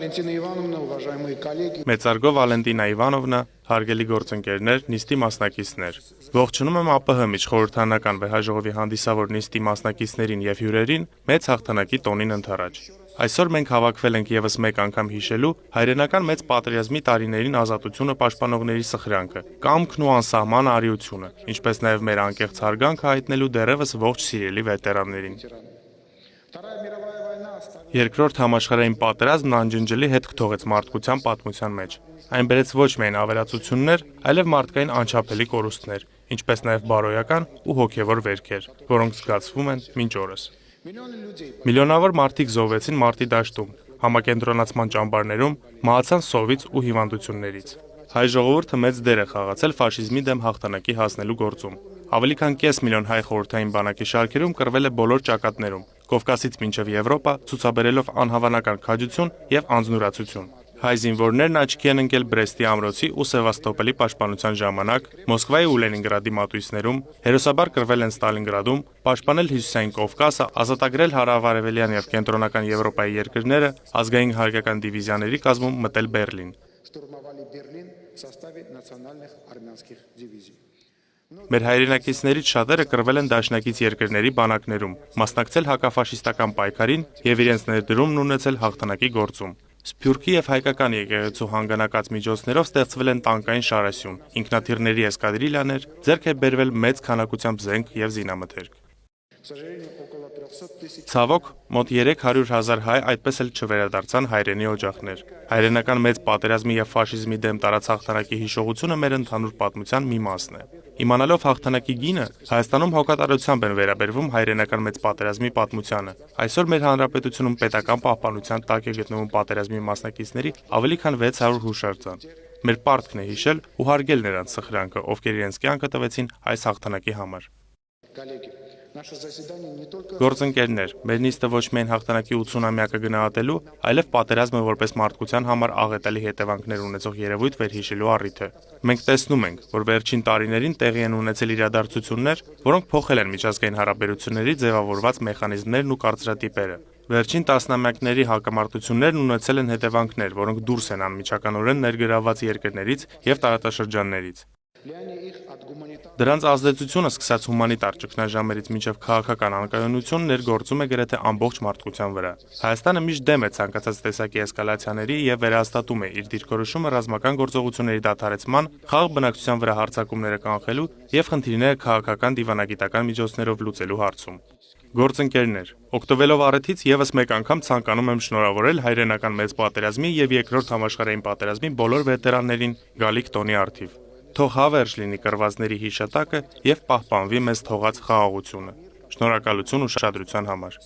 Валентина Ивановна, уважаемые коллеги. Մեծարգո Վալենտինա Իվանովնա, հարգելի գործընկերներ, նիստի մասնակիցներ։ Ողջունում եմ ԱՊՀ միջխորհրդարանական վեհաժողովի հանդիսավոր նիստի մասնակիցներին եւ հյուրերին մեծ հաղթանակի տոնին ընթരാճ։ Այսօր մենք հավաքվել ենք եւս մեկ անգամ հիշելու հայրենական մեծ պատերազմի տարիներին ազատությունը պաշտպանողների սխրանքը, կամքն ու անսահման արիությունը, ինչպես նաեւ մեր անկեղծ հարգանքը հայտնելու դեռևս ողջ սիրելի վետերաններին։ Երկրորդ համաշխարհային պատերազմն անջնջելի հետք թողեց մարդկության պատմության մեջ։ Այն բերեց ոչ միայն ավերածություններ, այլև մարդկային անչափելի կորուստներ, ինչպես նաև բարոյական ու հոգևոր վերքեր, որոնք զգացվում են մինչ օրս։ Միլիոնավոր մարդիկ զոհվեցին մարտի դաշտում, համակենտրոնացման ճամբարներում, մահացան սովից ու հիվանդություններից։ Հայ ժողովուրդը մեծ դեր է խաղացել ֆաշիզմի դեմ հաղթանակի հասնելու գործում։ Ավելի քան կես միլիոն հայ խորհրդային բանակի շարքերում կռվել է բոլոր ճակատներում, Կովկասից մինչև Եվրոպա, ցուցաբերելով անհավանական քաջություն եւ անձնուրացություն։ Հայ զինվորներն աչքի են ընկել Բրեստի ամրոցի ու Սևաստոպոլի պաշտպանության ժամանակ, Մոսկվայի ու Լենինգրադի մատույցներում, հերոսաբար կռվել են Ստալինգրադում, պաշտպանել Հյուսիսային Կովկասը, ազատագրել հարավարևելյան եւ կենտրոնական Եվրոպայի երկրները, ազգային հայկական դիվիզիաների կազմում մտել Բերլին։ Մեր հայրենակիցներից շատերը կռվել են դաշնակից երկրների բանակներում, մասնակցել հակաֆաշիստական պայքարին եւ իրենց ներդրումն ունեցել հաղթանակի գործում։ Սփյուռքի եւ հայկական եկեղեցու հանգանակած միջոցներով ստեղծվել են տանկային շարասյուն, ինքնաթիռների էսկադրիլյաներ, ձեռք է բերվել մեծ քանակությամբ զենք եւ զինամթերք։ Ցավոք, մոտ 300,000 հայ այդպես էլ չվերադարձան հայրենի օջախներ։ Հայրենական մեծ պատերազմի եւ ֆաշիզմի դեմ տարած հաղթանակի հիշողությունը մեր ընդհանուր պատմության մի մասն է։ Իմանալով հաղթանակի գինը, Հայաստանում հոգատարությամբ են վերաբերվում հայրենական մեծ պատերազմի պատմությանը։ Այսօր մեր հանրապետությունում պետական պահպանության տակ է գտնվում պատերազմի մասնակիցների ավելի քան 600 հուշարձան։ Մեր պարտքն է հիշել ու հարգել նրանց սխրանքը, ովքեր իրենց կյանքը տվեցին այս հաղթանակի համար։ Գործընկերներ, մեր նիստը ոչ միայն հաղթանակի 80-ամյակը գնահատելու, այլև պատերազմը որպես մարդկության համար աղետալի հետևանքներ ունեցող երևույթ վերհիշելու առիթ է։ Մենք տեսնում ենք, որ վերջին տարիներին տեղի են ունեցել իրադարձություններ, որոնք փոխել են միջազգային հարաբերությունների ձևավորված մեխանիզմներն ու կարծրատիպերը։ Վերջին տասնամյակների հակամարտություններն ունեցել են հետևանքներ, որոնք դուրս են անմիջականորեն ներգրավված երկրներից եւ տարածաշրջաններից։ Դրանց ազդեցությունը սկսած հումանիտար ճգնաժամերից մինչև քաղաքական անկայունություն ներգործում է գրեթե ամբողջ մարդկության վրա։ Հայաստանը միշտ դեմ է ցանկացած տեսակի էսկալացիաների եւ վերահաստատում է իր դիրքորոշումը ռազմական գործողությունների դադարեցման, խաղաղ բնակչության վրա հարձակումները կանխելու եւ խնդիրները քաղաքական դիվանագիտական միջոցներով լուծելու հարցում։ Գործընկերներ, օգտվելով առիթից եւս մեկ անգամ ցանկանում եմ շնորհավորել հայրենական մեծ պատերազմի եւ երկրորդ համաշխարհային պատերազմի բոլոր վետերաններին գալիք տոնի առթիվ։ Թող հավերժ լինի կռվածների հիշատակը եւ պահպանվի մեզ թողած խաղաղությունը։ Շնորհակալություն ուշադրության համար։